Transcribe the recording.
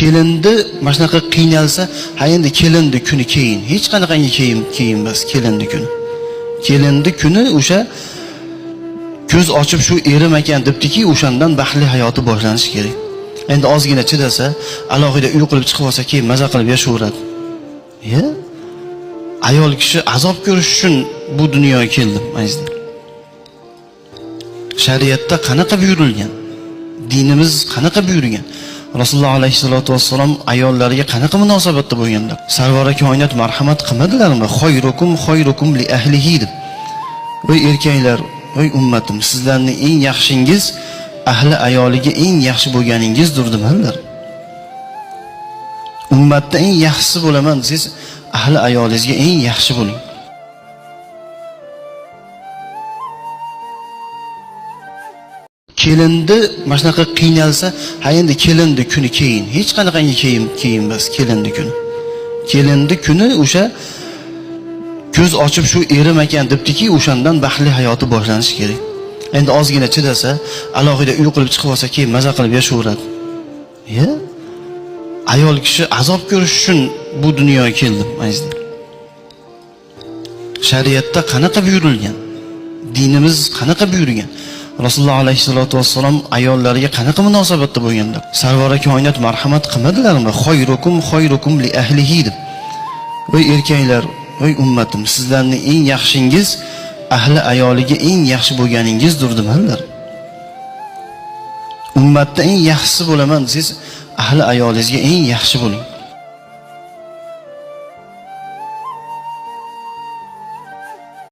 kelindi mana shunaqa qiynalsa, ha endi kelindi kuni keyin, hech qanaqangi keyin emas, kelindi kuni. Kelindi kuni o'sha ko'z ochib shu erim ekan debdiki, o'shandan baxtli hayoti boshlanishi kerak. Endi ozgina chidasa, alohida uy qilib chiqib olsa, keyin maza qilib yashaveradi. Ayol kishi azob ko'rish uchun bu dunyoga keldim, azizlar. Shariatda qanaqa buyurilgan? Dinimiz qanaqa buyurgan? Rasululloh alayhisolatu vassalom ayollariga qanaqa munosabatda bo'lganlar? Sarvora koinot marhamat qilmadilarmi? Khayrukum li ahlihi deb. Voy erkaklar, voy ummatim, sizlarning eng yaxshingiz ahli ayoliga eng yaxshi bo'lganingizdir dedilar. Ummatda eng yaxshisi bo'laman, siz ahli ayolingizga eng yaxshi bo'ling. Kelindi mana shunaqa qiynalsa, ha endi kelindi kuni keyin, hech qanaqangi keyin emas, kelindi kuni. Kelindi kuni o'sha ko'z ochib shu erim ekan debdiki, o'shandan baxtli hayoti boshlanishi kerak. Endi ozgina chidasa, alohida uy qilib chiqib olsa, keyin maza qilib yashaveradi. Ayol kishi azob ko'rish uchun bu dunyoga keldim, azizlar. Shariatda qanaqa buyurilgan? Dinimiz qanaqa buyurgan? Rasululloh alayhisolatu vassalom ayollariga qanaqa munosabatda bo'lganlar? Sarvora koinot marhamat qilmadilarmi? Khayrukum li ahlihi deb. Voy erkaklar, voy ummatim, sizlarning eng yaxshingiz ahli ayoliga eng yaxshi bo'lganingizdir dedilar. Ummatda eng yaxshisi bo'laman, siz ahli ayolingizga eng yaxshi bo'ling.